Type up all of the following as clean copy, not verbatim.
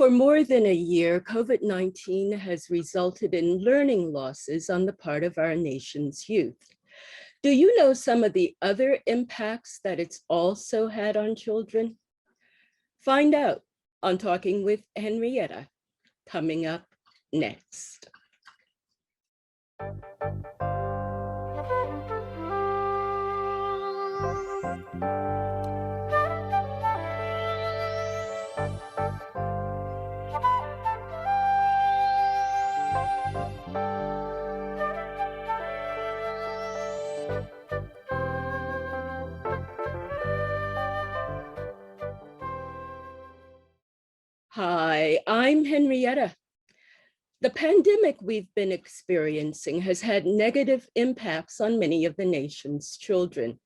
For more than a year, COVID-19 has resulted in learning losses on the part of our nation's youth. Do you know some of the other impacts that it's also had on children? Find out on Talking with Henrietta, coming up next. Hi, I'm Henrietta. The pandemic we've been experiencing has had negative impacts on many of the nation's children.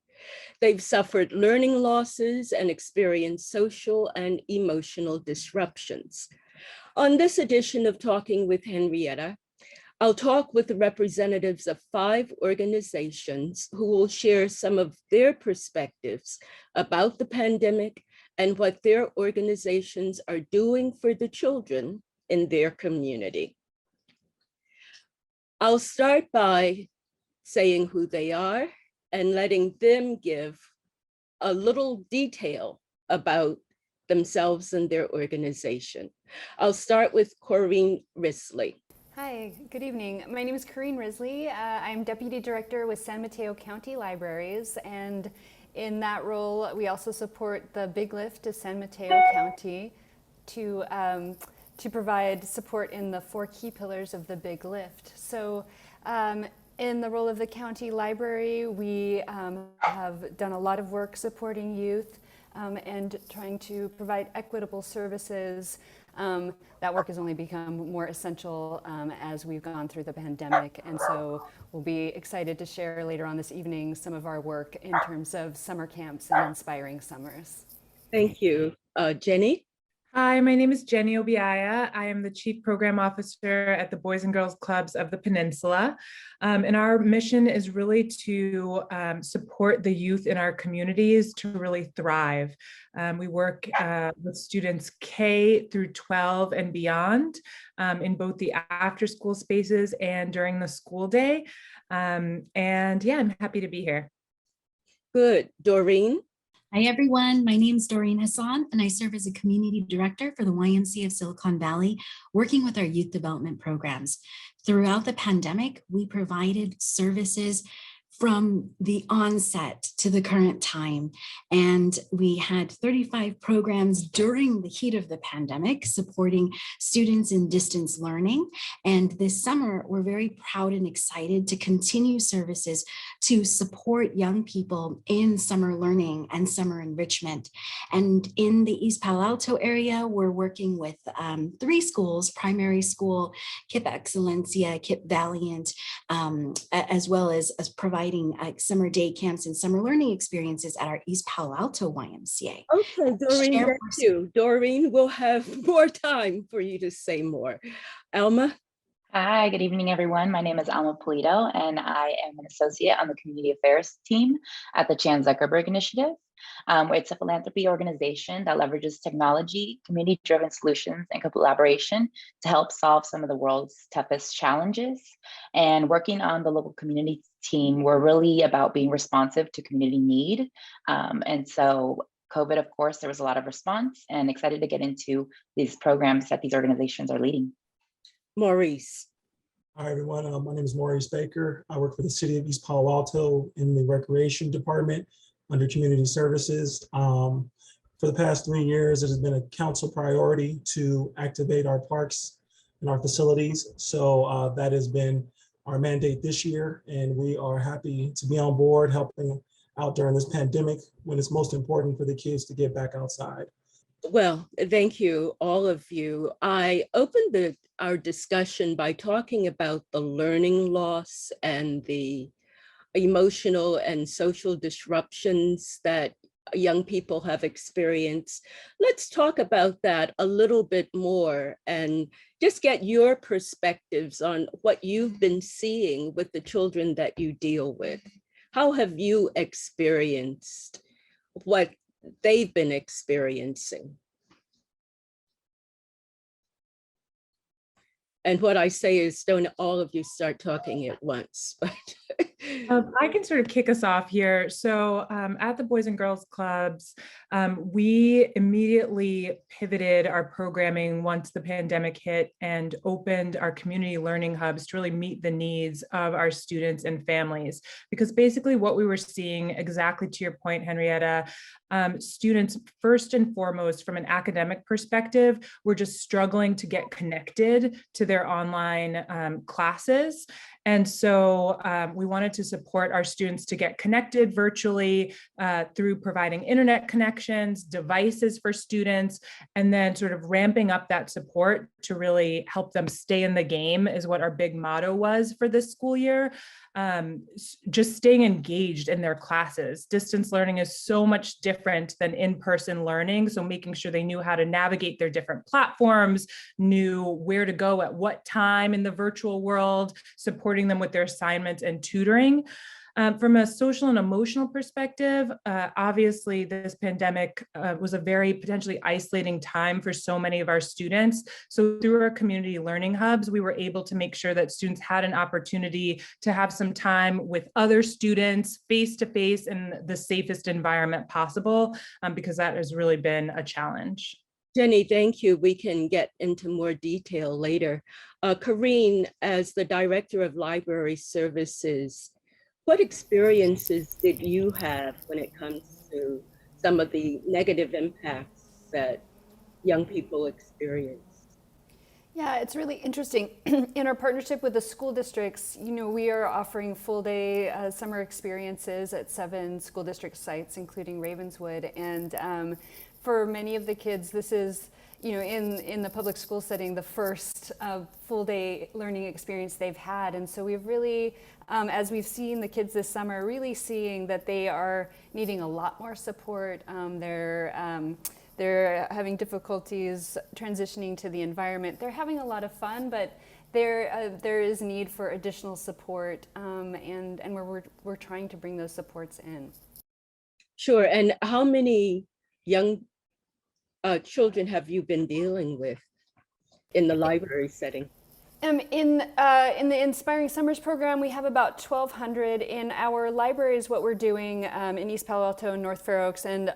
They've suffered learning losses and experienced social and emotional disruptions. On this edition of Talking with Henrietta, I'll talk with the representatives of 5 organizations who will share some of their perspectives about the pandemic and what their organizations are doing for the children in their community. I'll start by saying who they are and letting them give a little detail about themselves and their organization. I'll start with Corinne Risley. Hi, good evening. My name is Corinne Risley. I'm Deputy Director with San Mateo County Libraries, and in that role, we also support the Big Lift of San Mateo County to provide support in the 4 key pillars of the Big Lift. So in the role of the county library, we have done a lot of work supporting youth and trying to provide equitable services. That work has only become more essential as we've gone through the pandemic, and so we'll be excited to share later on this evening some of our work in terms of summer camps and inspiring summers. Thank you. Jenny? Hi, my name is Jenny Obiaya. I am the Chief Program Officer at the Boys and Girls Clubs of the Peninsula. And our mission is really to support the youth in our communities to really thrive. We work with students K through 12 and beyond in both the after school spaces and during the school day. And yeah, I'm happy to be here. Good. Doreen? Hi, everyone. My name is Doreen Hassan, and I serve as a community director for the YMCA of Silicon Valley, working with our youth development programs. Throughout the pandemic, we provided services from the onset to the current time. And we had 35 programs during the heat of the pandemic supporting students in distance learning. And this summer, we're very proud and excited to continue services to support young people in summer learning and summer enrichment. And in the East Palo Alto area, we're working with 3 schools, primary school, KIP Excelencia, KIP Valiant, as well as providing summer day camps and summer learning experiences at our East Palo Alto YMCA. Okay, Doreen, thank you. Doreen, we'll have more time for you to say more. Alma? Hi, good evening, everyone. My name is Alma Polito, and I am an associate on the community affairs team at the Chan Zuckerberg Initiative. It's a philanthropy organization that leverages technology, community-driven solutions, and collaboration to help solve some of the world's toughest challenges. And working on the local community team, we're really about being responsive to community need. And so COVID, of course, there was a lot of response, and excited to get into these programs that these organizations are leading. Maurice. Hi, everyone. My name is Maurice Baker. I work for the City of East Palo Alto in the Recreation Department under Community Services. For the past 3 years, it has been a council priority to activate our parks and our facilities. So that has been our mandate this year, and we are happy to be on board helping out during this pandemic when it's most important for the kids to get back outside. Well, thank you, all of you. I opened our discussion by talking about the learning loss and the emotional and social disruptions that young people have experienced. Let's talk about that a little bit more and just get your perspectives on what you've been seeing with the children that you deal with. How have you experienced what they've been experiencing? And what I say is, don't all of you start talking at once. I can sort of kick us off here. So at the Boys and Girls Clubs, we immediately pivoted our programming once the pandemic hit and opened our community learning hubs to really meet the needs of our students and families. Because basically what we were seeing, exactly to your point, Henrietta, students first and foremost from an academic perspective were just struggling to get connected to their online classes. And so we wanted to support our students to get connected virtually through providing internet connections, devices for students, and then sort of ramping up that support to really help them stay in the game is what our big motto was for this school year. Just staying engaged in their classes. Distance learning is so much different than in-person learning. So making sure they knew how to navigate their different platforms, knew where to go at what time in the virtual world, supporting them with their assignments and tutoring. From a social and emotional perspective, obviously this pandemic was a very potentially isolating time for so many of our students. So through our community learning hubs, we were able to make sure that students had an opportunity to have some time with other students face-to-face in the safest environment possible, because that has really been a challenge. Jenny, thank you. We can get into more detail later. Karine, as the Director of Library Services, what experiences did you have when it comes to some of the negative impacts that young people experience? Yeah, it's really interesting. In our partnership with the school districts, we are offering full-day summer experiences at 7 school district sites, including Ravenswood. And for many of the kids, this is, in the public school setting, the first full-day learning experience they've had. And so we've really, as we've seen the kids this summer, really seeing that they are needing a lot more support. They're having difficulties transitioning to the environment. They're having a lot of fun, but there is need for additional support, and we're trying to bring those supports in. Sure. And how many young children have you been dealing with in the library setting? In the Inspiring Summers program, we have about 1,200. In our libraries, what we're doing in East Palo Alto and North Fair Oaks and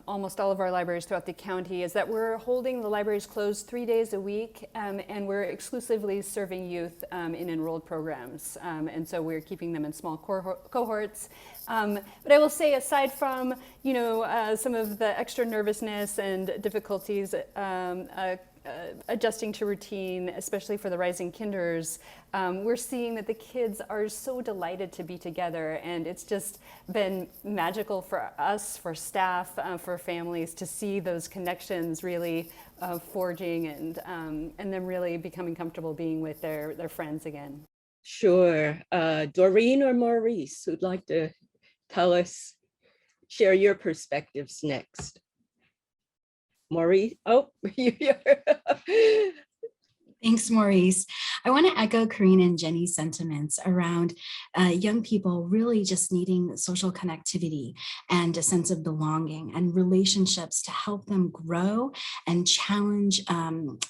almost all of our libraries throughout the county is that we're holding the libraries closed 3 days a week, and we're exclusively serving youth in enrolled programs. And so we're keeping them in small cohorts. But I will say, aside from some of the extra nervousness and difficulties adjusting to routine, especially for the rising kinders, we're seeing that the kids are so delighted to be together, and it's just been magical for us, for staff, for families to see those connections really forging and them really becoming comfortable being with their friends again. Sure. Doreen or Maurice, who'd like to share your perspectives next? Maurice, oh, Thanks, Maurice. I want to echo Karine and Jenny's sentiments around young people really just needing social connectivity and a sense of belonging and relationships to help them grow and challenge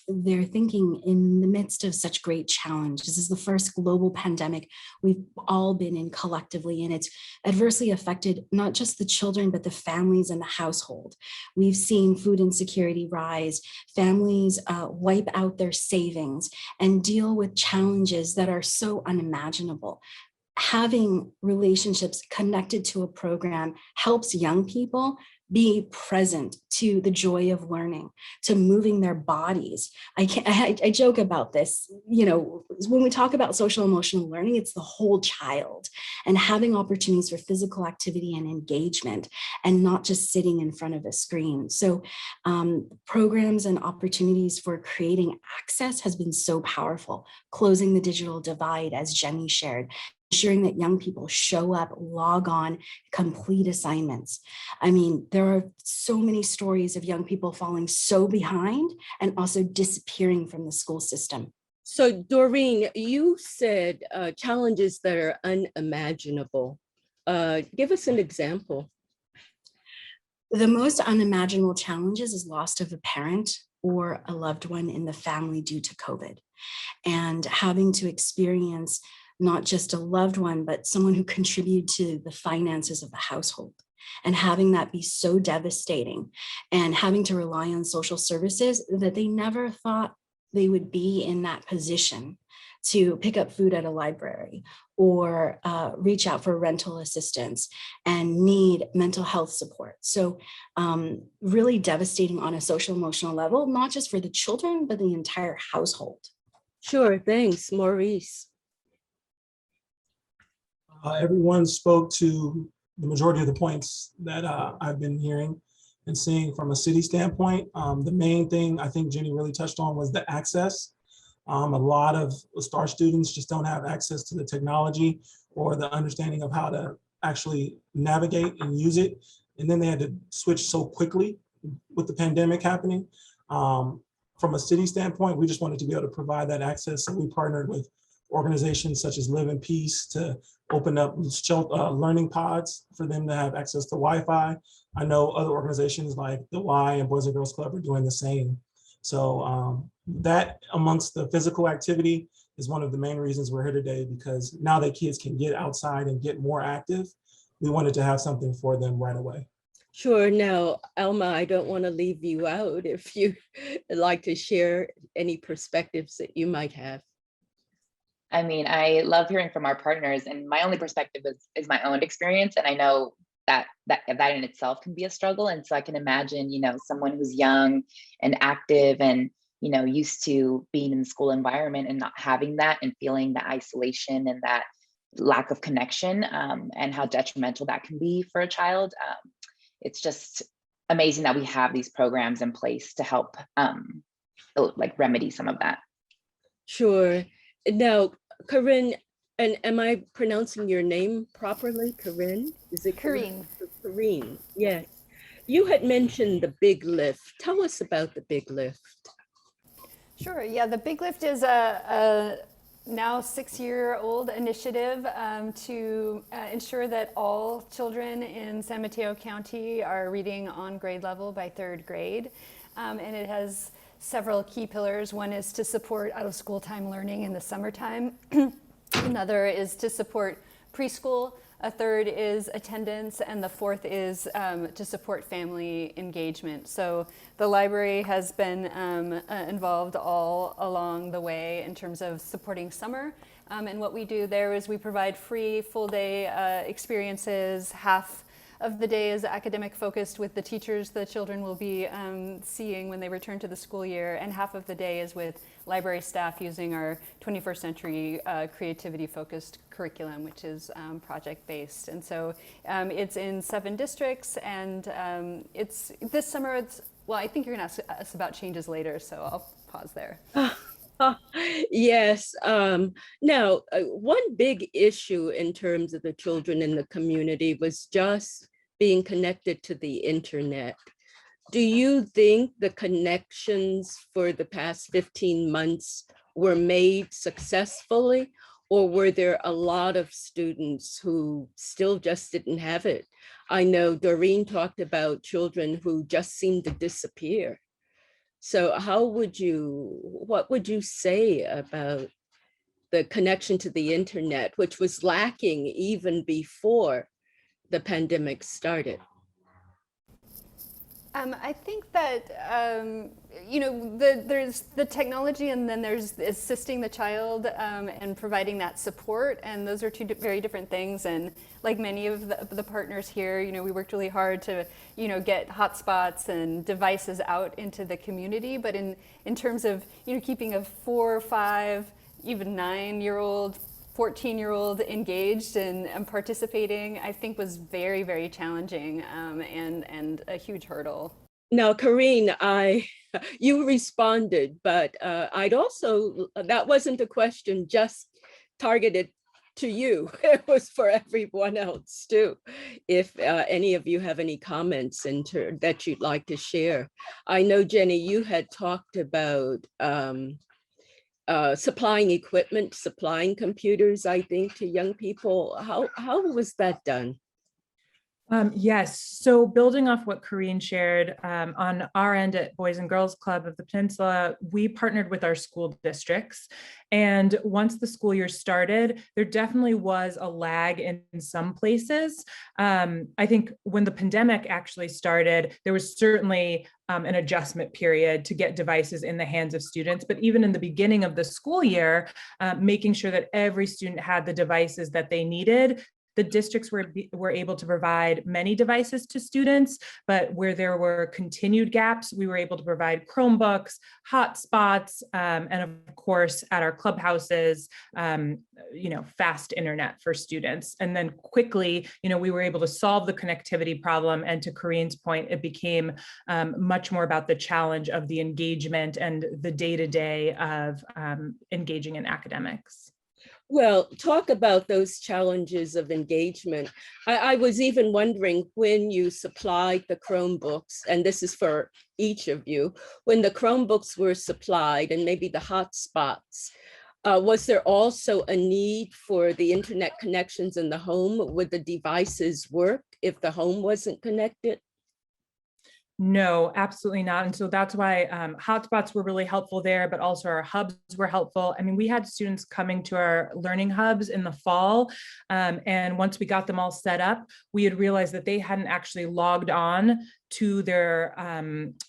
their thinking in the midst of such great challenge. This is the first global pandemic we've all been in collectively, and it's adversely affected not just the children, but the families and the household. We've seen food insecurity rise, families wipe out their savings and deal with challenges that are so unimaginable. Having relationships connected to a program helps young people be present to the joy of learning, to moving their bodies. I joke about this, when we talk about social emotional learning, it's the whole child, and having opportunities for physical activity and engagement, and not just sitting in front of a screen. So programs and opportunities for creating access has been so powerful, closing the digital divide, as Jenny shared, ensuring that young people show up, log on, complete assignments. I mean, there are so many stories of young people falling so behind and also disappearing from the school system. So Doreen, you said challenges that are unimaginable. Give us an example. The most unimaginable challenges is loss of a parent, or a loved one in the family due to COVID, and having to experience not just a loved one, but someone who contributed to the finances of the household, and having that be so devastating, and having to rely on social services that they never thought they would be in that position to pick up food at a library or reach out for rental assistance and need mental health support. So really devastating on a social emotional level, not just for the children, but the entire household. Sure, thanks, Maurice. Everyone spoke to the majority of the points that I've been hearing and seeing from a city standpoint. The main thing I think Jenny really touched on was the access. A lot of STAR students just don't have access to the technology or the understanding of how to actually navigate and use it. And then they had to switch so quickly with the pandemic happening. From a city standpoint, we just wanted to be able to provide that access. So we partnered with organizations such as Live in Peace to open up learning pods for them to have access to Wi-Fi. I know other organizations like the Y and Boys and Girls Club are doing the same. So that amongst the physical activity is one of the main reasons we're here today, because now that kids can get outside and get more active, we wanted to have something for them right away. Sure. Now, Alma, I don't want to leave you out if you like to share any perspectives that you might have. I mean, I love hearing from our partners, and my only perspective is my own experience. And I know that in itself can be a struggle. And so I can imagine, someone who's young and active and, used to being in the school environment and not having that and feeling the isolation and that lack of connection, and how detrimental that can be for a child. It's just amazing that we have these programs in place to help remedy some of that. Sure. Now, Corinne, and am I pronouncing your name properly? Corinne? Is it Corinne? Corinne, yes. You had mentioned the Big Lift. Tell us about the Big Lift. Sure. Yeah, the Big Lift is a now 6-year-old initiative to ensure that all children in San Mateo County are reading on grade level by 3rd grade. And it has several key pillars. One is to support out of school time learning in the summertime. Another is to support preschool. A third is attendance, and the fourth is to support family engagement. So the library has been involved all along the way in terms of supporting summer. And what we do there is we provide free full day experiences. Half of the day is academic focused with the teachers the children will be seeing when they return to the school year, and half of the day is with library staff using our 21st century creativity focused curriculum, which is project based. And so it's in 7 districts, and it's this summer, well, I think you're gonna ask us about changes later, so I'll pause there. Yes. Now, one big issue in terms of the children in the community was just being connected to the internet. Do you think the connections for the past 15 months were made successfully, or were there a lot of students who still just didn't have it? I know Doreen talked about children who just seemed to disappear. So what would you say about the connection to the internet, which was lacking even before the pandemic started? I think that, there's the technology, and then there's assisting the child and providing that support. And those are two very different things. And like many of the partners here, we worked really hard to, get hotspots and devices out into the community. But in terms of, keeping a 4, 5, even 9-year-old, 14-year-old engaged and participating, I think was very, very challenging and a huge hurdle. Now, Corinne, you responded, but I'd also, that wasn't a question just targeted to you. It was for everyone else too. If any of you have any comments that you'd like to share. I know, Jenny, you had talked about supplying equipment, supplying computers, I think, to young people. How was that done? Yes, so building off what Corinne shared, on our end at Boys and Girls Club of the Peninsula, we partnered with our school districts. And once the school year started, there definitely was a lag in some places. I think when the pandemic actually started, there was certainly an adjustment period to get devices in the hands of students. But even in the beginning of the school year, making sure that every student had the devices that they needed. The districts were able to provide many devices to students, but where there were continued gaps, we were able to provide Chromebooks, hotspots, and of course, at our clubhouses, fast internet for students. And then quickly, we were able to solve the connectivity problem. And to Corinne's point, it became much more about the challenge of the engagement and the day-to-day of engaging in academics. Well, talk about those challenges of engagement. I was even wondering when you supplied the Chromebooks, and this is for each of you, when the Chromebooks were supplied and maybe the hotspots, was there also a need for the internet connections in the home? Would the devices work if the home wasn't connected? No, absolutely not. And so that's why hotspots were really helpful there, but also our hubs were helpful. I mean, we had students coming to our learning hubs in the fall. And once we got them all set up, we had realized that they hadn't actually logged on to their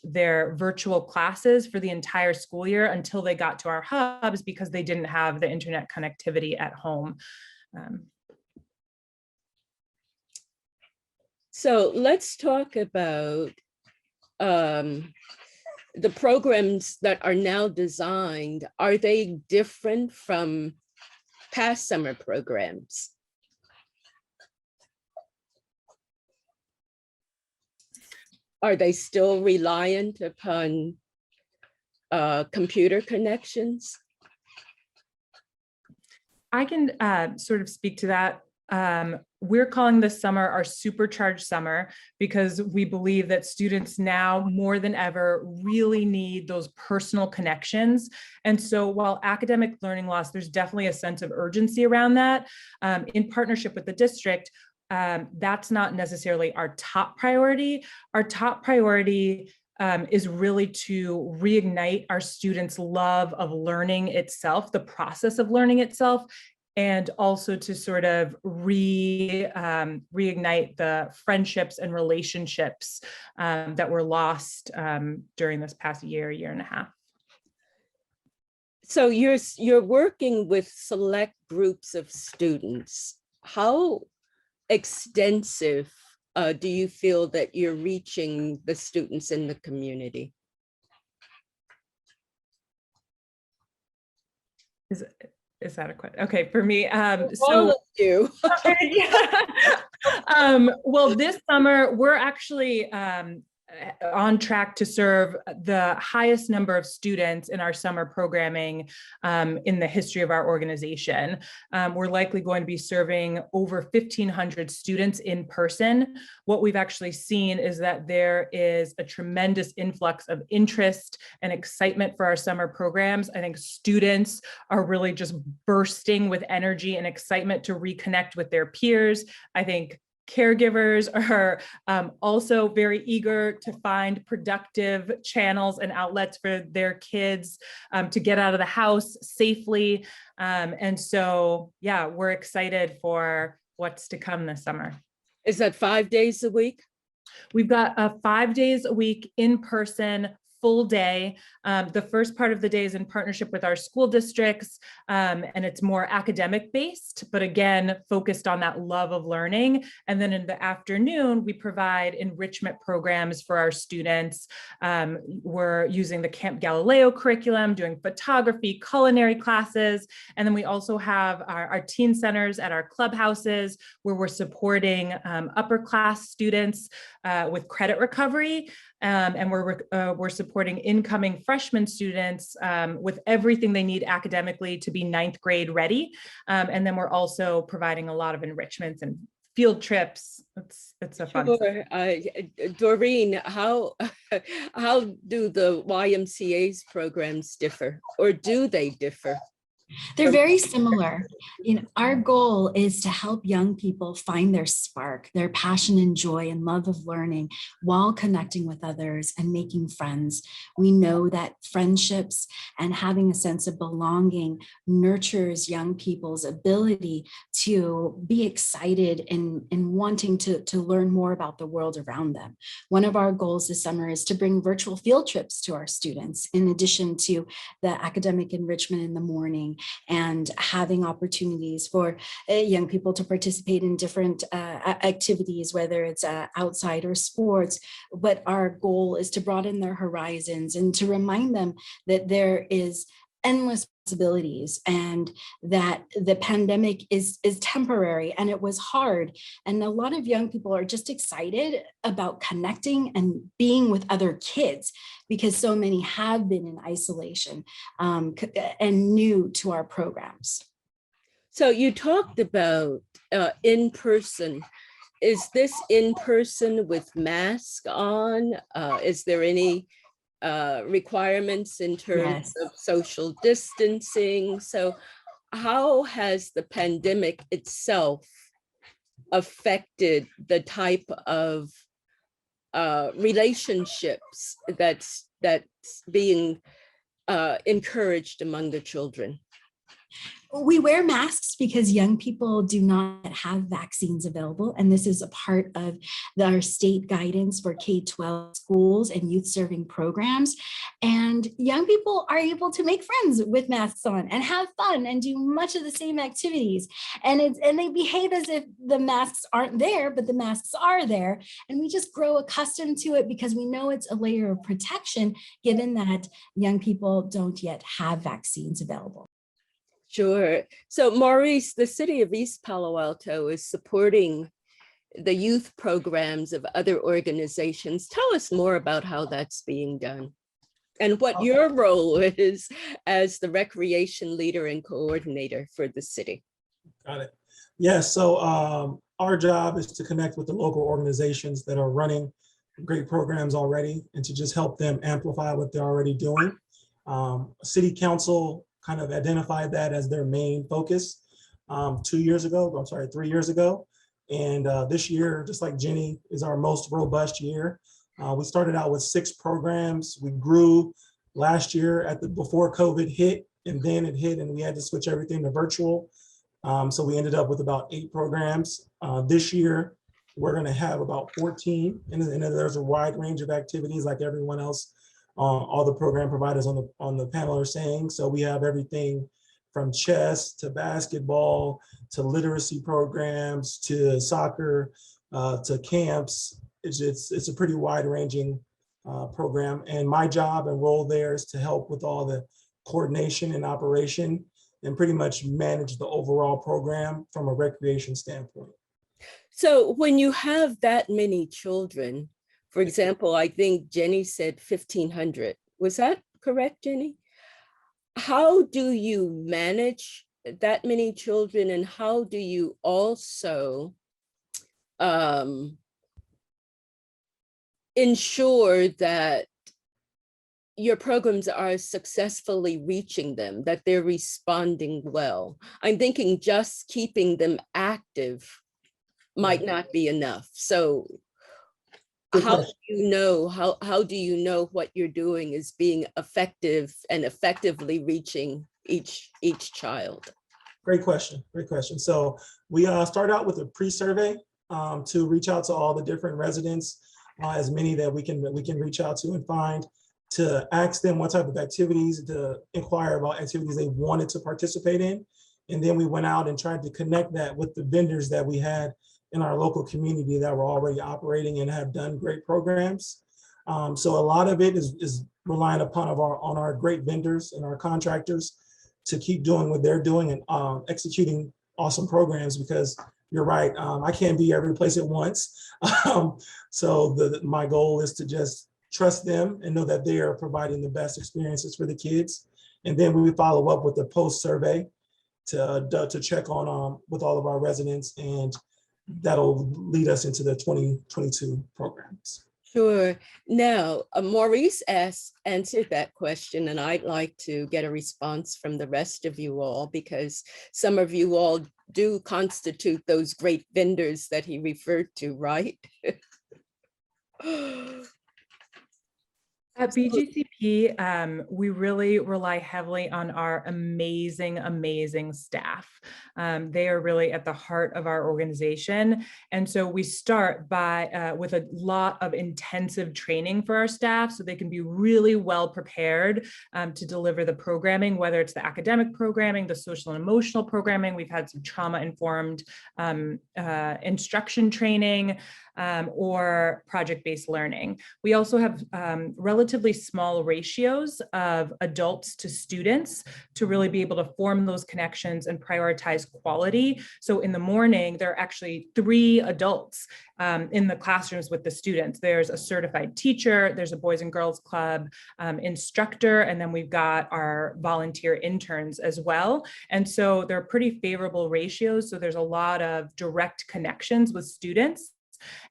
virtual classes for the entire school year until they got to our hubs because they didn't have the internet connectivity at home. So let's talk about the programs that are now designed. Are they different from past summer programs? Are they still reliant upon computer connections? I can sort of speak to that. We're calling this summer our supercharged summer because we believe that students now more than ever really need those personal connections. And so while academic learning loss, there's definitely a sense of urgency around that. In partnership with the district, that's not necessarily our top priority. Our top priority is really to reignite our students' love of learning itself, the process of learning itself, and also to sort of reignite the friendships and relationships that were lost during this past year and a half. So you're working with select groups of students. How extensive do you feel that you're reaching the students in the community? Is that a question? Okay, for me, All of you. Okay, yeah. Well, this summer, we're actually on track to serve the highest number of students in our summer programming in the history of our organization. We're likely going to be serving over 1,500 students in person. What we've actually seen is that there is a tremendous influx of interest and excitement for our summer programs. I think students are really just bursting with energy and excitement to reconnect with their peers. I think caregivers are also very eager to find productive channels and outlets for their kids to get out of the house safely. And so, yeah, we're excited for what's to come this summer. Is that 5 days a week? We've got 5 days a week in person, full day. The first part of the day is in partnership with our school districts, and it's more academic based, but again, focused on that love of learning. And then in the afternoon, we provide enrichment programs for our students. We're using the Camp Galileo curriculum, doing photography, culinary classes. And then we also have our teen centers at our clubhouses where we're supporting upper class students with credit recovery. And we're supporting incoming freshman students with everything they need academically to be 9th grade ready. And then we're also providing a lot of enrichments and field trips. It's a fun. Sure. Doreen, how do the YMCA's programs differ, or do they differ? They're very similar. Our goal is to help young people find their spark, their passion and joy and love of learning while connecting with others and making friends. We know that friendships and having a sense of belonging nurtures young people's ability to be excited and wanting to learn more about the world around them. One of our goals this summer is to bring virtual field trips to our students, in addition to the academic enrichment in the morning and having opportunities for young people to participate in different activities, whether it's outside or sports. But our goal is to broaden their horizons and to remind them that there is endless possibilities and that the pandemic is temporary and it was hard. And a lot of young people are just excited about connecting and being with other kids because so many have been in isolation and new to our programs. So you talked about in-person. Is this in-person with mask on? Is there any requirements in terms of social distancing? So how has the pandemic itself affected the type of relationships that's being encouraged among the children? We wear masks because young people do not have vaccines available. And this is a part of our state guidance for K-12 schools and youth serving programs. And young people are able to make friends with masks on and have fun and do much of the same activities. And they behave as if the masks aren't there, but the masks are there. And we just grow accustomed to it because we know it's a layer of protection, given that young people don't yet have vaccines available. Sure. So Maurice, the city of East Palo Alto is supporting the youth programs of other organizations. Tell us more about how that's being done and what your role is as the recreation leader and coordinator for the city. Got it. Yeah, so our job is to connect with the local organizations that are running great programs already and to just help them amplify what they're already doing. City council kind of identified that as their main focus 3 years ago. And this year, just like Jenny, is our most robust year. We started out with 6 programs. We grew last year before COVID hit, and then it hit and we had to switch everything to virtual. So we ended up with about 8 programs. This year, we're gonna have about 14, and there's a wide range of activities like everyone else. All the program providers on the panel are saying. So we have everything from chess to basketball to literacy programs to soccer to camps. It's a pretty wide ranging program. And my job and role there is to help with all the coordination and operation and pretty much manage the overall program from a recreation standpoint. So when you have that many children, for example, I think Jenny said 1,500. Was that correct, Jenny? How do you manage that many children, and how do you also ensure that your programs are successfully reaching them, that they're responding well? I'm thinking just keeping them active might not be enough. So how do you know what you're doing is being effective and effectively reaching each child? Great question. So we start out with a pre-survey to reach out to all the different residents, as many that we can reach out to and find, to ask them what type of activities, to inquire about activities they wanted to participate in. And then we went out and tried to connect that with the vendors that we had in our local community that were already operating and have done great programs. So a lot of it is relying upon our great vendors and our contractors to keep doing what they're doing and executing awesome programs, because you're right, I can't be every place at once. So my goal is to just trust them and know that they are providing the best experiences for the kids. And then we follow up with a post survey to check on with all of our residents, and that'll lead us into the 2022 programs. Sure. Now, Maurice answered that question, and I'd like to get a response from the rest of you all, because some of you all do constitute those great vendors that he referred to, right? At BGCP, we really rely heavily on our amazing, amazing staff. They are really at the heart of our organization. And so we start by with a lot of intensive training for our staff so they can be really well prepared to deliver the programming, whether it's the academic programming, the social and emotional programming. We've had some trauma-informed instruction training, or project-based learning. We also have relatively small ratios of adults to students to really be able to form those connections and prioritize quality. So in the morning, there are actually 3 adults in the classrooms with the students. There's a certified teacher, there's a Boys and Girls Club instructor, and then we've got our volunteer interns as well. And so they're pretty favorable ratios. So there's a lot of direct connections with students.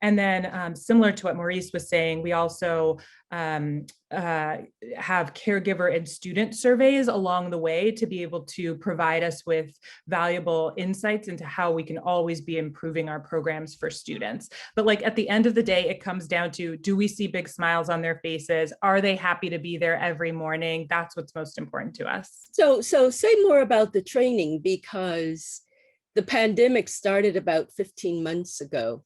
And then similar to what Maurice was saying, we also have caregiver and student surveys along the way to be able to provide us with valuable insights into how we can always be improving our programs for students. But like at the end of the day, it comes down to, do we see big smiles on their faces? Are they happy to be there every morning? That's what's most important to us. So say more about the training, because the pandemic started about 15 months ago.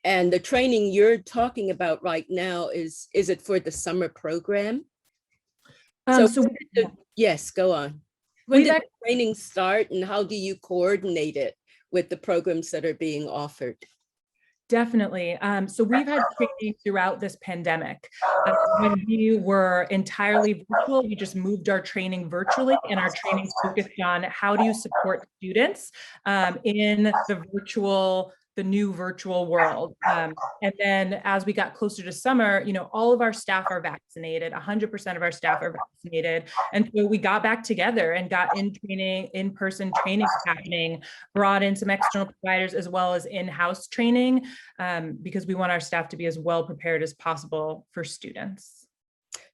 And the training you're talking about right now, is it for the summer program? Yes, go on. When did the training start, and how do you coordinate it with the programs that are being offered? Definitely. So we've had training throughout this pandemic. When we were entirely virtual, we just moved our training virtually, and our training focused on how do you support students in the new virtual world. And then as we got closer to summer, all of our staff are vaccinated, 100% of our staff are vaccinated. And so we got back together and got in-person training happening, brought in some external providers as well as in-house training, because we want our staff to be as well prepared as possible for students.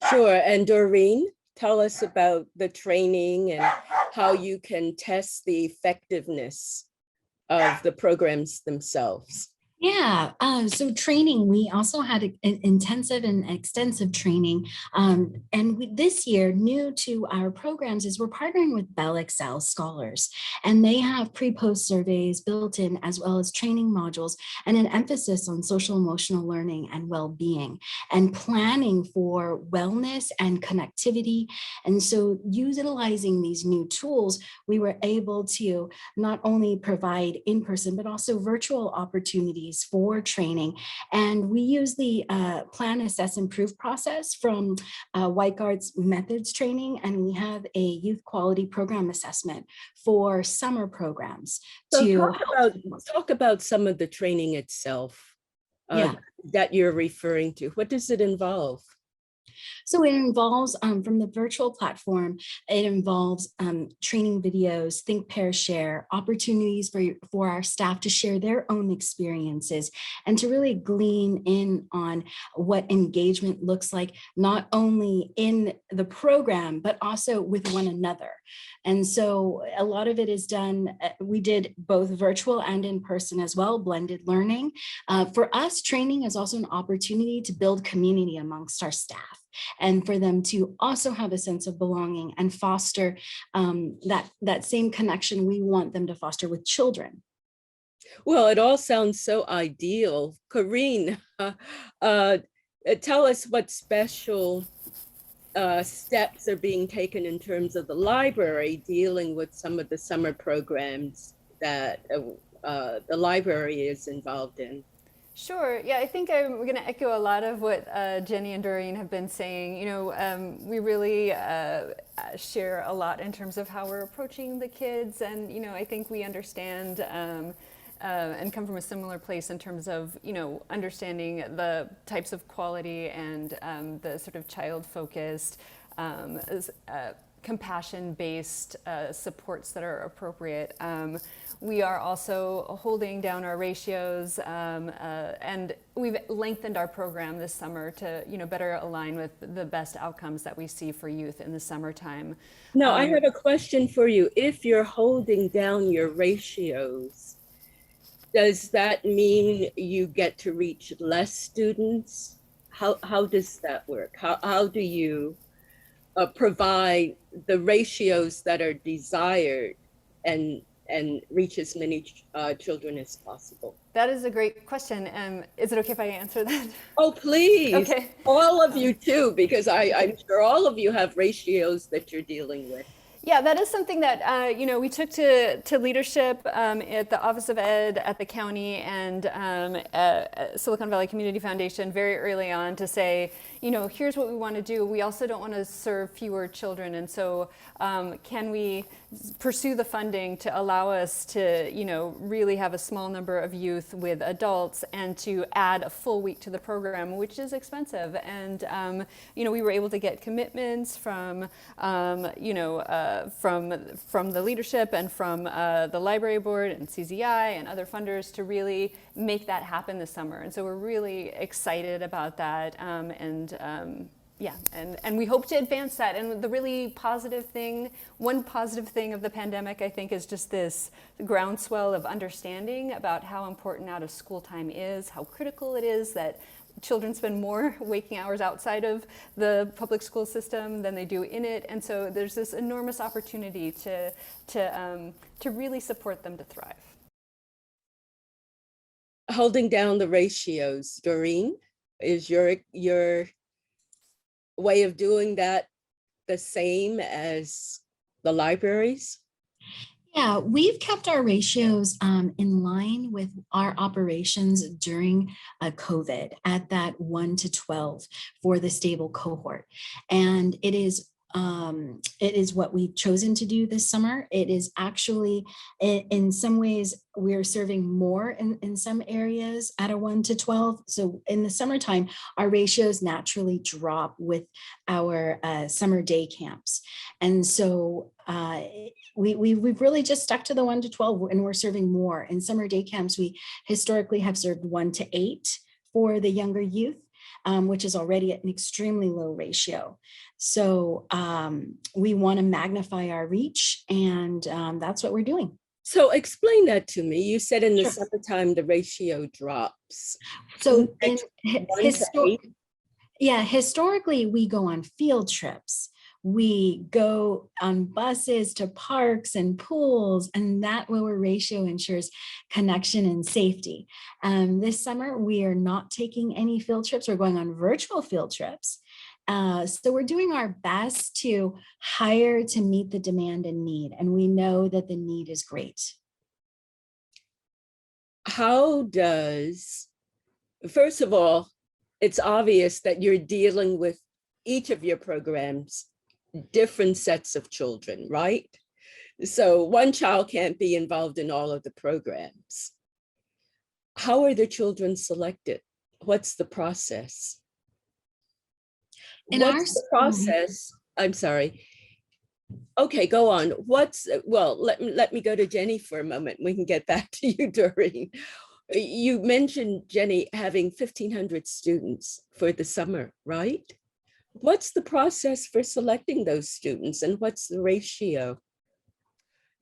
Sure. And Doreen, tell us about the training and how you can test the effectiveness of the programs themselves. Yeah, so training, we also had an intensive and extensive training. This year, new to our programs is we're partnering with Bell Excel Scholars, and they have pre-post surveys built in, as well as training modules and an emphasis on social emotional learning and well-being and planning for wellness and connectivity. And so utilizing these new tools, we were able to not only provide in-person, but also virtual opportunities for training. And we use the plan, assess, improve process from Whiteguard's methods training. And we have a youth quality program assessment for summer programs. So talk about some of the training itself that you're referring to. What does it involve? So it involves, from the virtual platform, it involves training videos, think, pair, share, opportunities for our staff to share their own experiences and to really glean in on what engagement looks like, not only in the program, but also with one another. And so a lot of it is done, we did both virtual and in person as well, blended learning. For us, training is also an opportunity to build community amongst our staff, and for them to also have a sense of belonging and foster that same connection we want them to foster with children. Well, it all sounds so ideal. Corinne, tell us what special steps are being taken in terms of the library dealing with some of the summer programs that the library is involved in. Sure. Yeah, I think we're going to echo a lot of what Jenny and Doreen have been saying. We really share a lot in terms of how we're approaching the kids, and I think we understand and come from a similar place in terms of understanding the types of quality and the sort of child-focused compassion-based supports that are appropriate. We are also holding down our ratios, and we've lengthened our program this summer to, better align with the best outcomes that we see for youth in the summertime. Now, I have a question for you. If you're holding down your ratios, does that mean you get to reach less students? How does that work? How do you provide the ratios that are desired and reach as many children as possible? That is a great question. Is it okay if I answer that? Oh, please. Okay. All of you too, because I'm sure all of you have ratios that you're dealing with. Yeah, that is something that we took to leadership at the Office of Ed at the county and Silicon Valley Community Foundation very early on to say, here's what we want to do. We also don't want to serve fewer children, and so can we pursue the funding to allow us to, really have a small number of youth with adults and to add a full week to the program, which is expensive. And we were able to get commitments from from the leadership and from the library board and CZI and other funders to really make that happen this summer. And so we're really excited about that. And we hope to advance that. And the really one positive thing of the pandemic, I think, is just this groundswell of understanding about how important out of school time is, how critical it is that children spend more waking hours outside of the public school system than they do in it. And so there's this enormous opportunity to really support them to thrive. Holding down the ratios, Doreen, is your way of doing that the same as the libraries? Yeah, we've kept our ratios in line with our operations during COVID at that 1 to 12 for the stable cohort. And it is what we've chosen to do this summer. It is actually, in some ways, we're serving more in some areas at a 1 to 12. So in the summertime, our ratios naturally drop with our summer day camps. And so we've really just stuck to the 1 to 12, and we're serving more. In summer day camps, we historically have served 1 to 8 for the younger youth, which is already at an extremely low ratio. So we want to magnify our reach, and that's what we're doing. So explain that to me. You said in the Sure. summertime, the ratio drops. So in historically, we go on field trips. We go on buses to parks and pools, and that lower ratio ensures connection and safety. This summer, we are not taking any field trips. We're going on virtual field trips. So we're doing our best to hire to meet the demand and need, and we know that the need is great. First of all, it's obvious that you're dealing with each of your programs different sets of children, right? So one child can't be involved in all of the programs. How are the children selected? What's the process? What's the process? I'm sorry. Okay, go on. Let me go to Jenny for a moment. We can get back to you, Doreen. You mentioned, Jenny, having 1,500 students for the summer, right? What's the process for selecting those students, and what's the ratio?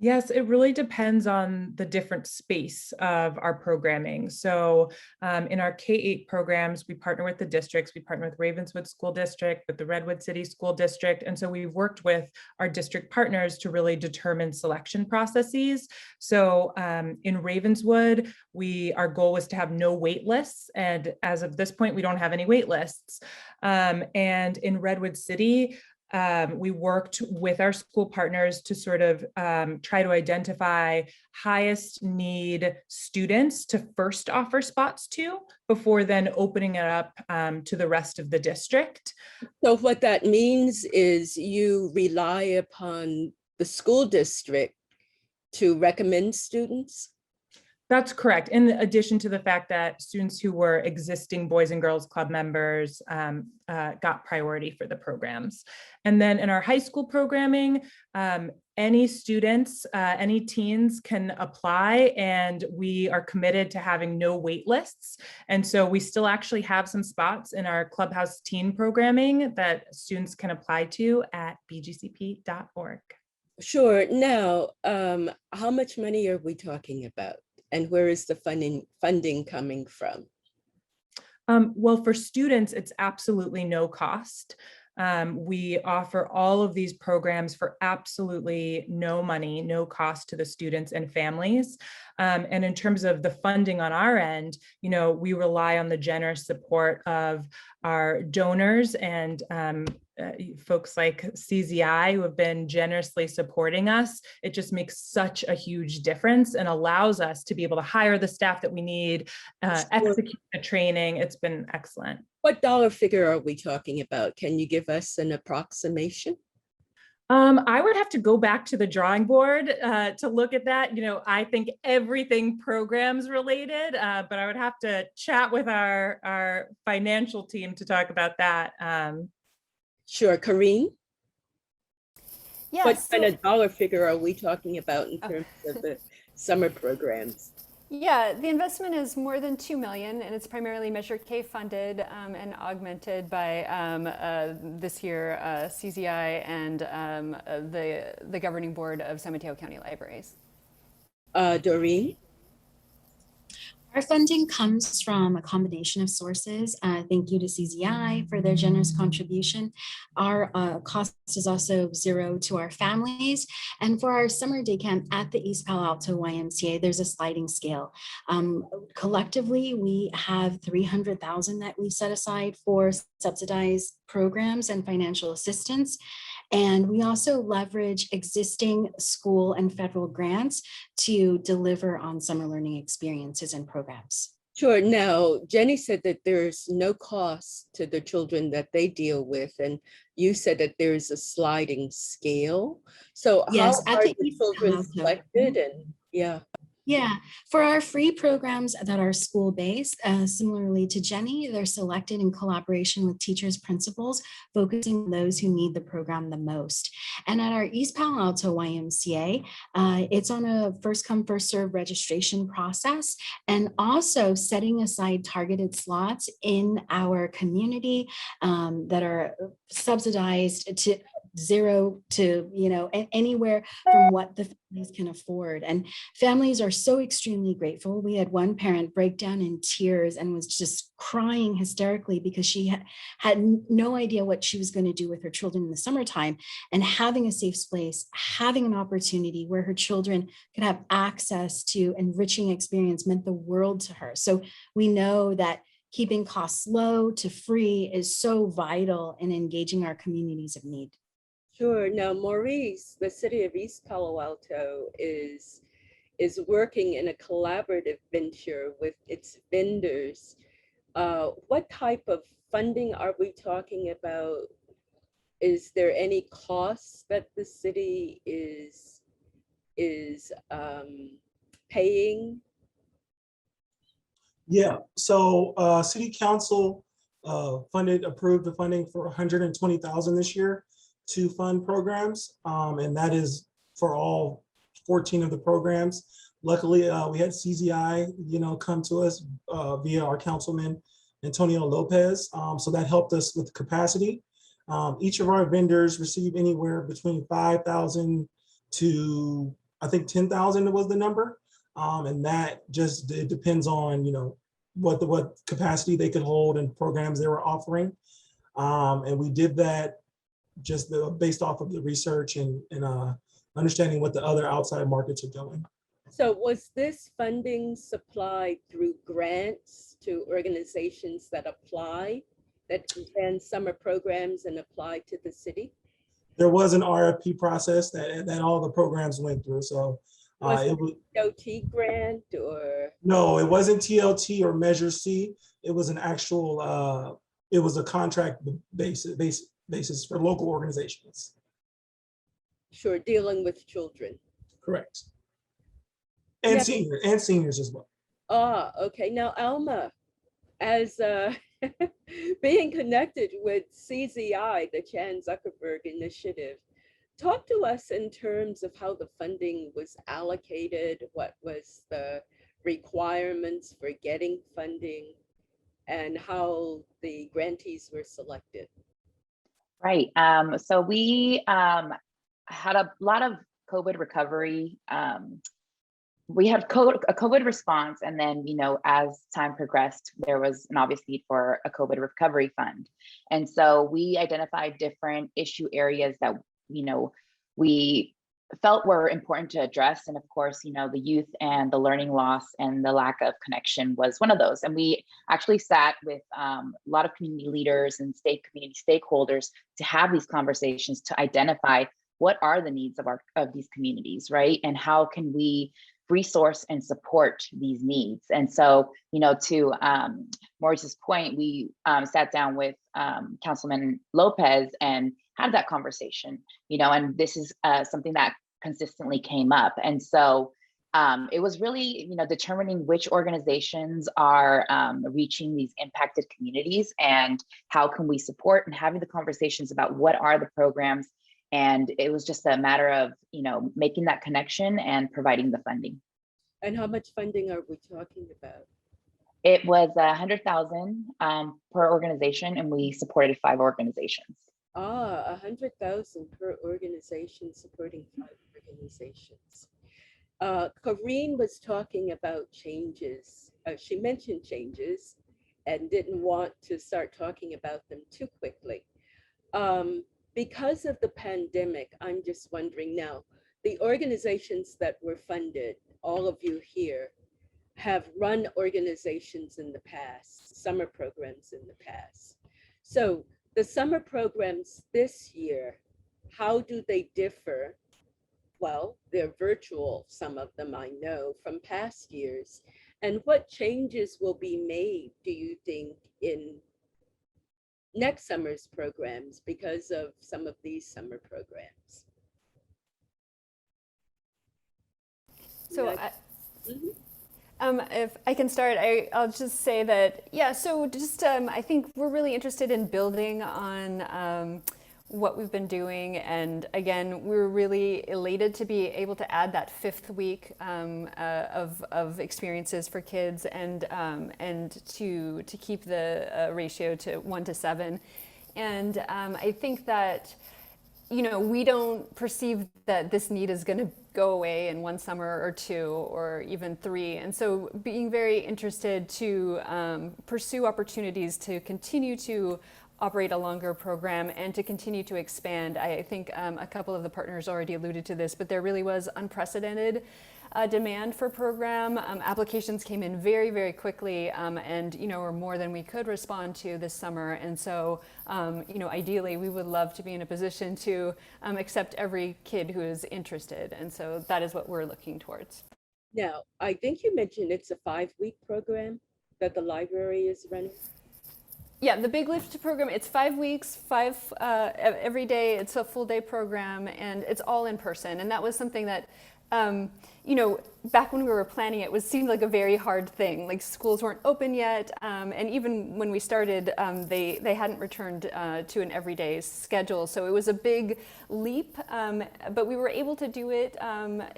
Yes, it really depends on the different space of our programming. So in our K-8 programs, we partner with the districts. We partner with Ravenswood School District, with the Redwood City School District. And so we've worked with our district partners to really determine selection processes. So in Ravenswood, our goal was to have no wait lists. And as of this point, we don't have any wait lists. And in Redwood City, we worked with our school partners to sort of try to identify highest need students to first offer spots to before then opening it up to the rest of the district. So what that means is you rely upon the school district to recommend students? That's correct. In addition to the fact that students who were existing Boys and Girls Club members got priority for the programs. And then in our high school programming, any students, any teens can apply, and we are committed to having no wait lists. And so we still actually have some spots in our Clubhouse teen programming that students can apply to at bgcp.org. Sure. Now, how much money are we talking about? And where is the funding coming from? Well, for students, it's absolutely no cost. We offer all of these programs for absolutely no money, no cost to the students and families. And in terms of the funding on our end, we rely on the generous support of our donors and folks like CZI who have been generously supporting us. It just makes such a huge difference and allows us to be able to hire the staff that we need, execute the training. It's been excellent. What dollar figure are we talking about? Can you give us an approximation? I would have to go back to the drawing board to look at that. I think everything programs related, but I would have to chat with our financial team to talk about that. Sure, Karine? Yeah, What kind of dollar figure are we talking about in terms of the summer programs? Yeah, the investment is more than $2 million, and it's primarily Measure K funded and augmented by this year CZI and the governing board of San Mateo County Libraries. Doreen? Our funding comes from a combination of sources. Thank you to CZI for their generous contribution. Our cost is also zero to our families. And for our summer day camp at the East Palo Alto YMCA, there's a sliding scale. Collectively, we have $300,000 that we set aside for subsidized programs and financial assistance. And we also leverage existing school and federal grants to deliver on summer learning experiences and programs. Sure. Now, Jenny said that there's no cost to the children that they deal with, and you said that there's a sliding scale. So yes, how are the children selected? And Yeah, for our free programs that are school-based, similarly to Jenny, they're selected in collaboration with teachers, principals, focusing on those who need the program the most. And at our East Palo Alto YMCA, it's on a first come, first serve registration process, and also setting aside targeted slots in our community that are subsidized to zero to, anywhere from what the families can afford. And families are so extremely grateful. We had one parent break down in tears and was just crying hysterically because she had no idea what she was going to do with her children in the summertime, and having a safe space, having an opportunity where her children could have access to enriching experience meant the world to her. So we know that keeping costs low to free is so vital in engaging our communities of need. Sure. Now, Maurice, the city of East Palo Alto is working in a collaborative venture with its vendors. What type of funding are we talking about? Is there any costs that the city is paying? Yeah, so City Council approved the funding for $120,000 this year to fund programs, and that is for all 14 of the programs. Luckily, we had CZI, come to us via our councilman, Antonio Lopez. So that helped us with capacity. Each of our vendors receive anywhere between 5,000 to, I think 10,000 was the number. And that just, it depends on, what capacity they could hold and programs they were offering. And we did that just based off of the research and understanding what the other outside markets are doing. So was this funding supplied through grants to organizations that ran summer programs and applied to the city? There was an RFP process that all the programs went through. So it was TLT grant or? No, it wasn't TLT or Measure C. It was an actual, it was a contract basis for local organizations. Sure, dealing with children. Correct. And Now, seniors as well. okay. Now, Alma, as being connected with CZI, the Chan Zuckerberg Initiative, talk to us in terms of how the funding was allocated, what was the requirements for getting funding, and how the grantees were selected. Right. So we had a lot of COVID recovery. We had a COVID response, and then, as time progressed, there was an obvious need for a COVID recovery fund. And so we identified different issue areas that, we felt were important to address. And of course, the youth and the learning loss and the lack of connection was one of those. And we actually sat with a lot of community leaders and state community stakeholders to have these conversations to identify what are the needs of these communities, right? And how can we resource and support these needs? And so, to Maurice's point, we sat down with Councilman Lopez and had that conversation, and this is something that consistently came up. And so it was really, determining which organizations are reaching these impacted communities and how can we support, and having the conversations about what are the programs. And it was just a matter of, making that connection and providing the funding. And how much funding are we talking about? It was 100,000 per organization, and we supported 5 organizations. 100,000 per organization, supporting 5 organizations. Corrine was talking about changes. She mentioned changes and didn't want to start talking about them too quickly. Because of the pandemic, I'm just wondering now, the organizations that were funded, all of you here, have run organizations in the past, summer programs in the past. So the summer programs this year, how do they differ? Well, they're virtual, some of them I know, from past years. And what changes will be made, do you think, in next summer's programs because of some of these summer programs? So if I can start, I'll just say that, yeah, so just I think we're really interested in building on what we've been doing. And again, we're really elated to be able to add that 5th week of experiences for kids, and to keep the ratio to 1 to 7. And I think that, we don't perceive that this need is going to go away in 1 summer or 2 or even 3. And so being very interested to pursue opportunities to continue to operate a longer program and to continue to expand. I think a couple of the partners already alluded to this, but there really was unprecedented demand for program. Applications came in very, very quickly, and were more than we could respond to this summer. And so, ideally, we would love to be in a position to accept every kid who is interested. And so that is what we're looking towards. Now, I think you mentioned it's a 5-week program that the library is running. Yeah, the Big Lift program, it's 5 weeks, every day. It's a full day program, and it's all in person. And that was something that, back when we were planning it, seemed like a very hard thing. Like, schools weren't open yet, and even when we started, they hadn't returned to an everyday schedule. So it was a big leap, but we were able to do it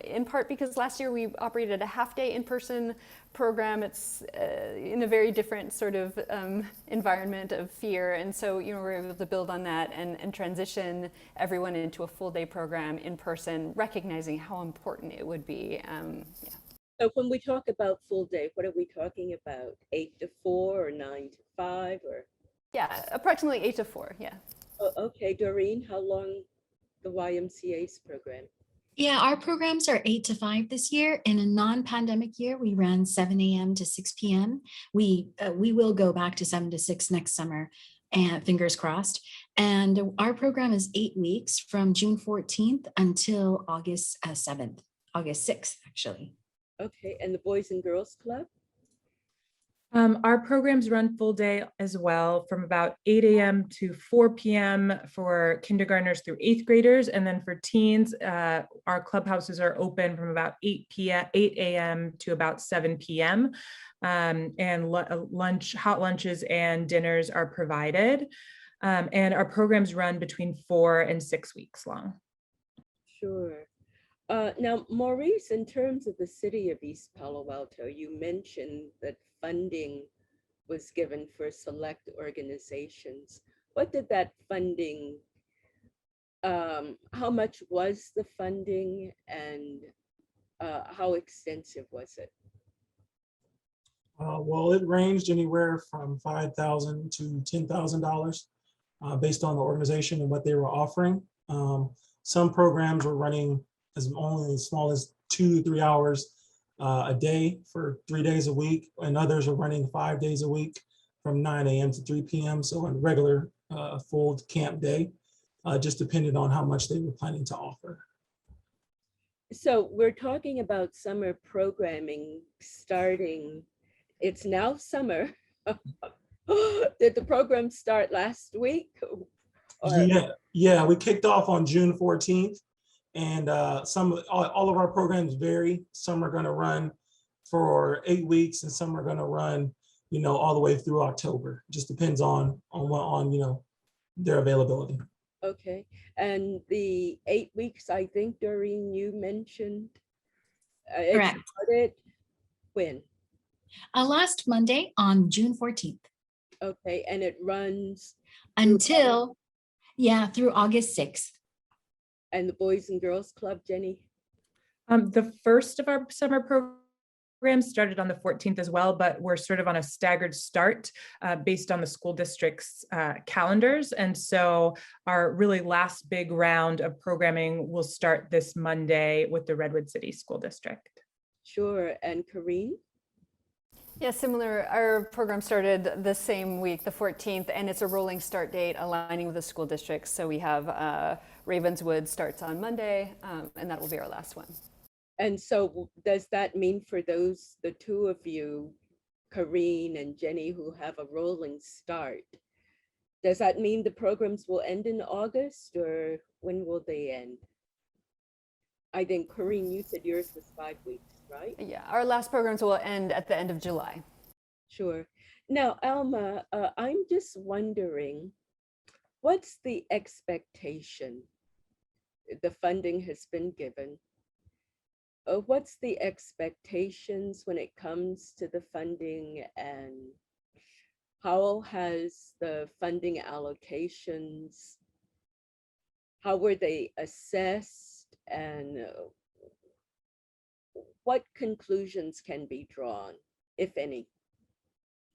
in part because last year we operated a half-day in-person program. It's in a very different sort of environment of fear, and so we're able to build on that and transition everyone into a full-day program in person, recognizing how important it would be. Yeah. So when we talk about full day, what are we talking about? 8 to 4 or 9 to 5 or? Yeah, approximately 8 to 4. Yeah. Oh, okay, Doreen, how long the YMCA's program? Yeah, our programs are 8 to 5 this year. In a non-pandemic year, we ran 7 a.m. to 6 p.m. We will go back to 7 to 6 next summer, and fingers crossed. And our program is 8 weeks from June 14th until August 7th, August 6th, actually. Okay, and the Boys and Girls Club? Our programs run full day as well, from about 8 a.m. to 4 p.m. for kindergartners through 8th graders. And then for teens, our clubhouses are open from about 8 a.m. to about 7 p.m. And hot lunches and dinners are provided. And our programs run between 4 and 6 weeks long. Sure. Now, Maurice, in terms of the city of East Palo Alto, you mentioned that funding was given for select organizations. What did that funding, how much was the funding, and how extensive was it? Well, it ranged anywhere from $5,000 to $10,000 based on the organization and what they were offering. Some programs were running only as small as 2 to 3 hours a day for 3 days a week, and others are running 5 days a week from 9 a.m. to 3 p.m. So a regular full camp day, just depended on how much they were planning to offer. So we're talking about summer programming starting, it's now summer. Did the program start last week? Yeah, we kicked off on June 14th. And all of our programs vary. Some are going to run for 8 weeks, and some are going to run, all the way through October. Just depends on their availability. Okay, and the 8 weeks, I think, Doreen, you mentioned. Correct. It started when? Last Monday on June 14th. Okay, and it runs until, through August 6th. And the Boys and Girls Club, Jenny? The first of our summer programs started on the 14th as well, but we're sort of on a staggered start based on the school district's calendars. And so our really last big round of programming will start this Monday with the Redwood City School District. Sure, and Kareen? Yeah, similar. Our program started the same week, the 14th, and it's a rolling start date aligning with the school districts. So we have Ravenswood starts on Monday, and that will be our last one. And so does that mean for the two of you, Kareen and Jenny, who have a rolling start, does that mean the programs will end in August, or when will they end? I think, Kareen, you said yours was 5 weeks, right? Yeah, our last programs will end at the end of July. Sure. Now, Alma, I'm just wondering, what's the expectation? The funding has been given. What's the expectations when it comes to the funding, and how has the funding allocations, how were they assessed, and what conclusions can be drawn, if any,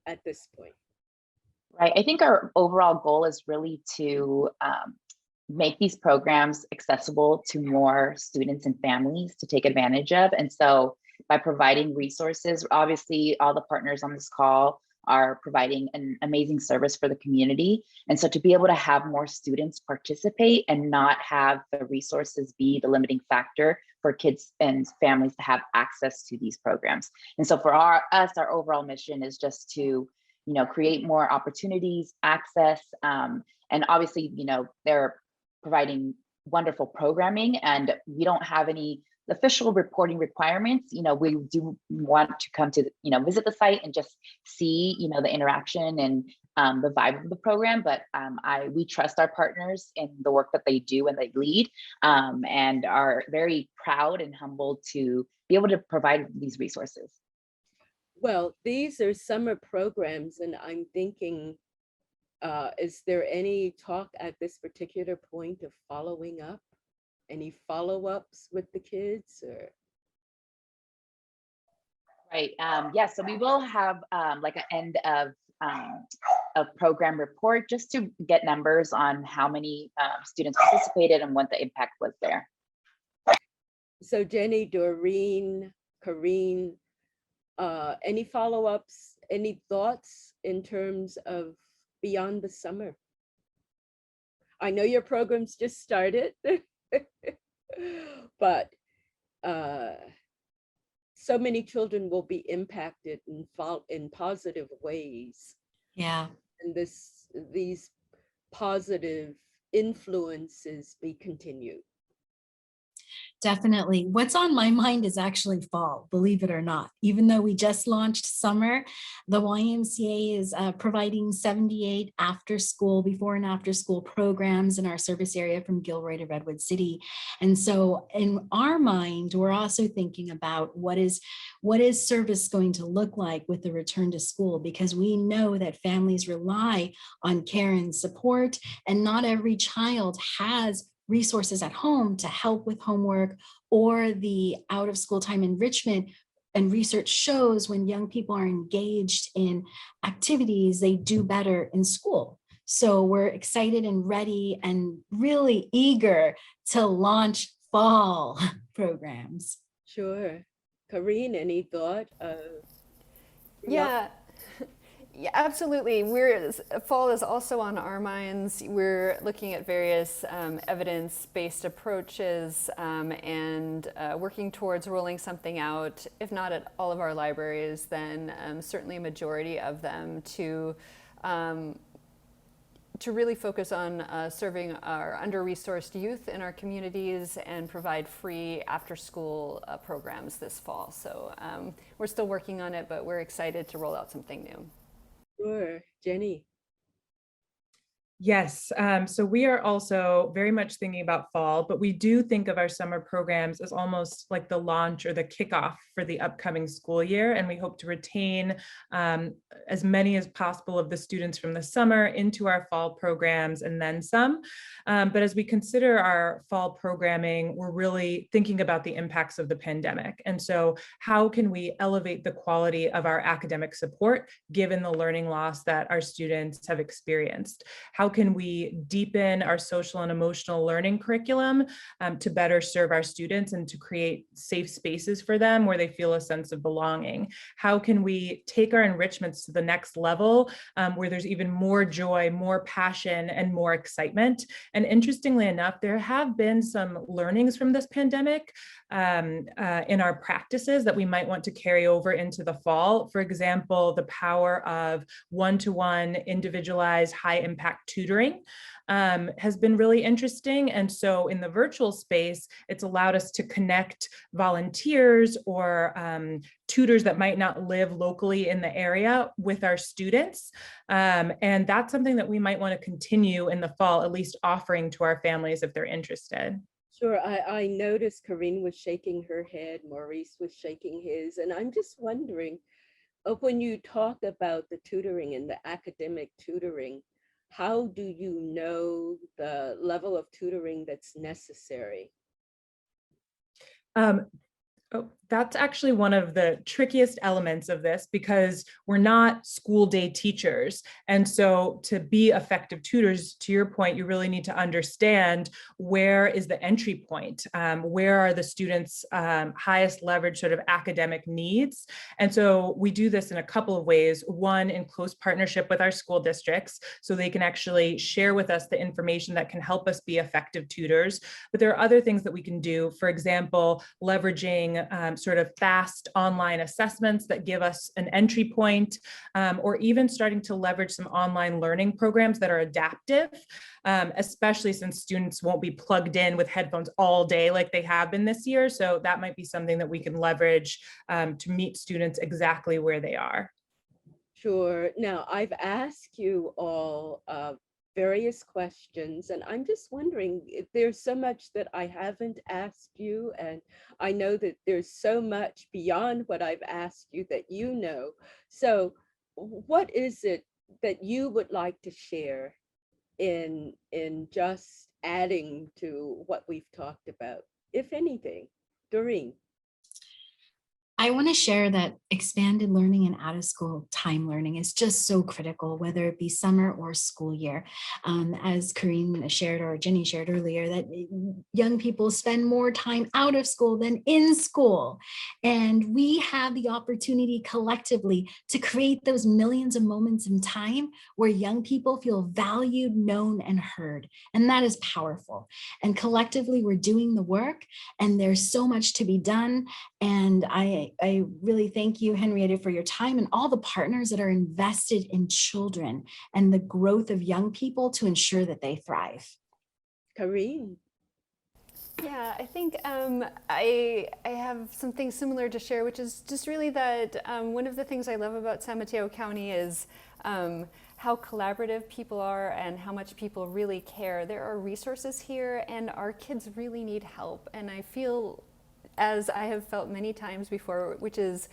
at this point? Right. I think our overall goal is really to make these programs accessible to more students and families to take advantage of. And so by providing resources, obviously all the partners on this call are providing an amazing service for the community. And so to be able to have more students participate and not have the resources be the limiting factor for kids and families to have access to these programs. And so for us, our overall mission is just to, create more opportunities, access, and obviously, they're providing wonderful programming, and we don't have any official reporting requirements. We do want to come to, visit the site and just see, the interaction and the vibe of the program. But we trust our partners in the work that they do and they lead, and are very proud and humbled to be able to provide these resources. Well, these are summer programs, and I'm thinking, is there any talk at this particular point of following up? Any follow-ups with the kids, or? Right. Yeah. So we will have like an end of a program report just to get numbers on how many students participated and what the impact was there. So Jenny, Doreen, Kareen, any follow-ups, any thoughts in terms of beyond the summer? I know your program's just started, but so many children will be impacted in positive ways. Yeah. And these positive influences be continued. Definitely. What's on my mind is actually fall, believe it or not. Even though we just launched summer, the YMCA is providing 78 after school, before and after school programs in our service area from Gilroy to Redwood City. And so in our mind, we're also thinking about what is service going to look like with the return to school, because we know that families rely on care and support, and not every child has resources at home to help with homework or the out of school time enrichment. And research shows when young people are engaged in activities, they do better in school. So we're excited and ready and really eager to launch fall programs. Sure. Karine, any thought? Yeah. Yeah, absolutely. Fall is also on our minds. We're looking at various evidence-based approaches and working towards rolling something out, if not at all of our libraries, then certainly a majority of them, to really focus on serving our under-resourced youth in our communities and provide free after-school programs this fall. So we're still working on it, but we're excited to roll out something new. Sure. Jenny. Yes, so we are also very much thinking about fall, but we do think of our summer programs as almost like the launch or the kickoff for the upcoming school year. And we hope to retain as many as possible of the students from the summer into our fall programs and then some. But as we consider our fall programming, we're really thinking about the impacts of the pandemic. And so how can we elevate the quality of our academic support given the learning loss that our students have experienced? How can we deepen our social and emotional learning curriculum to better serve our students and to create safe spaces for them where they feel a sense of belonging? How can we take our enrichments to the next level where there's even more joy, more passion, and more excitement? And interestingly enough, there have been some learnings from this pandemic in our practices that we might want to carry over into the fall. For example, the power of one-to-one individualized high impact tutoring has been really interesting. And so in the virtual space, it's allowed us to connect volunteers or tutors that might not live locally in the area with our students. And that's something that we might want to continue in the fall, at least offering to our families if they're interested. Sure, I noticed Karine was shaking her head, Maurice was shaking his, and I'm just wondering, when you talk about the tutoring and the academic tutoring, how do you know the level of tutoring that's necessary? That's actually one of the trickiest elements of this because we're not school day teachers. And so to be effective tutors, to your point, you really need to understand where is the entry point, where are the students' highest leverage sort of academic needs. And so we do this in a couple of ways. One, in close partnership with our school districts, so they can actually share with us the information that can help us be effective tutors. But there are other things that we can do, for example, leveraging sort of fast online assessments that give us an entry point, or even starting to leverage some online learning programs that are adaptive, especially since students won't be plugged in with headphones all day like they have been this year. So that might be something that we can leverage to meet students exactly where they are. Sure. Now, I've asked you all various questions, and I'm just wondering if there's so much that I haven't asked you, and I know that there's so much beyond what I've asked you that you know. So what is it that you would like to share in just adding to what we've talked about, if anything? Doreen. I want to share that expanded learning and out of school time learning is just so critical, whether it be summer or school year. As Karine shared or Jenny shared earlier, that young people spend more time out of school than in school. And we have the opportunity collectively to create those millions of moments in time where young people feel valued, known, and heard. And that is powerful. And collectively, we're doing the work, and there's so much to be done. And I I really thank you, Henrietta, for your time and all the partners that are invested in children and the growth of young people to ensure that they thrive. Karine. Yeah, I think I have something similar to share, which is just really that one of the things I love about San Mateo County is how collaborative people are and how much people really care. There are resources here and our kids really need help. And I feel, as I have felt many times before, which is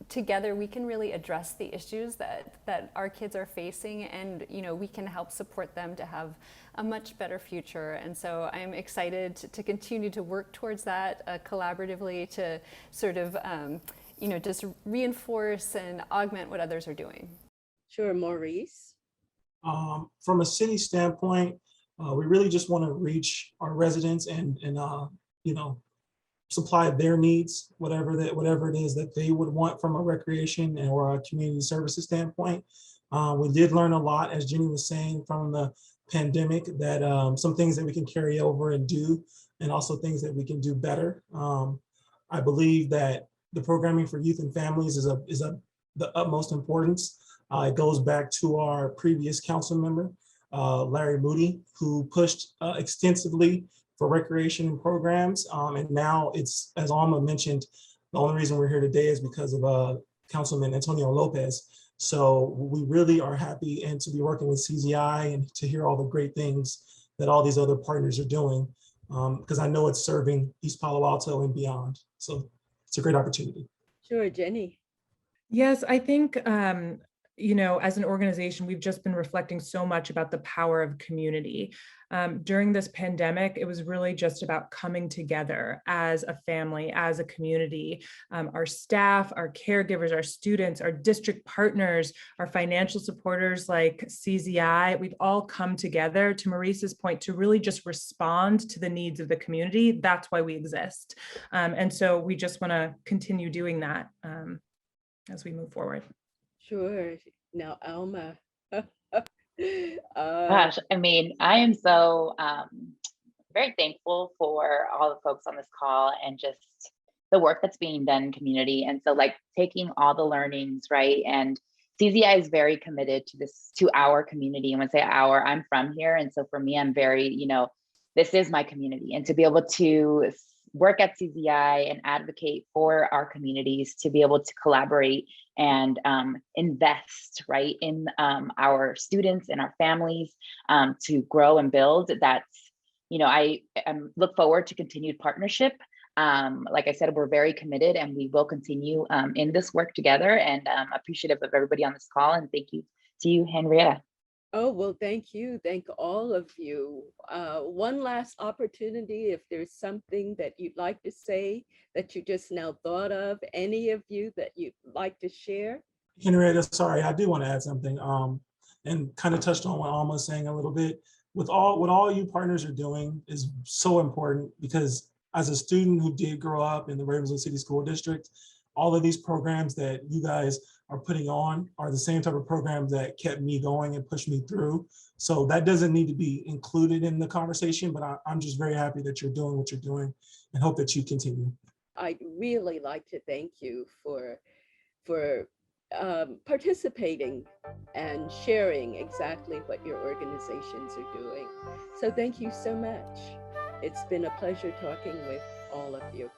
together we can really address the issues that our kids are facing, and we can help support them to have a much better future. And so I'm excited to continue to work towards that collaboratively to sort of just reinforce and augment what others are doing. Sure, Maurice. From a city standpoint, we really just want to reach our residents and supply their needs, whatever it is that they would want from a recreation or a community services standpoint. We did learn a lot, as Jenny was saying, from the pandemic, that some things that we can carry over and do, and also things that we can do better. I believe that the programming for youth and families is the utmost importance. It goes back to our previous council member, Larry Moody, who pushed extensively for recreation and programs. And now it's, as Alma mentioned, the only reason we're here today is because of Councilman Antonio Lopez. So we really are happy and to be working with CZI and to hear all the great things that all these other partners are doing, because I know it's serving East Palo Alto and beyond. So it's a great opportunity. Sure, Jenny. Yes, I think, as an organization, we've just been reflecting so much about the power of community. During this pandemic, it was really just about coming together as a family, as a community. Our staff, our caregivers, our students, our district partners, our financial supporters like CZI, we've all come together, to Maurice's point, to really just respond to the needs of the community. That's why we exist. And so we just want to continue doing that as we move forward. Sure. Now, Alma. Gosh, I mean, I am so very thankful for all the folks on this call and just the work that's being done in community. And so taking all the learnings, right? And CZI is very committed to our community. And when I say our, I'm from here. And so for me, I'm very, this is my community. And to be able to work at CZI and advocate for our communities, to be able to collaborate and invest, right, in our students and our families to grow and build. That's, I look forward to continued partnership. Like I said, we're very committed and we will continue in this work together, and appreciative of everybody on this call. And thank you to you, Henrietta. Oh, well, thank you. Thank all of you. One last opportunity, if there's something that you'd like to say that you just now thought of, any of you that you'd like to share? Henrietta, sorry, I do want to add something and kind of touched on what Alma was saying a little bit. What all you partners are doing is so important, because as a student who did grow up in the Ravenswood City School District, all of these programs that you guys are putting on are the same type of programs that kept me going and pushed me through. So that doesn't need to be included in the conversation, but I'm just very happy that you're doing what you're doing and hope that you continue. I'd really like to thank you for participating and sharing exactly what your organizations are doing. So thank you so much. It's been a pleasure talking with all of you.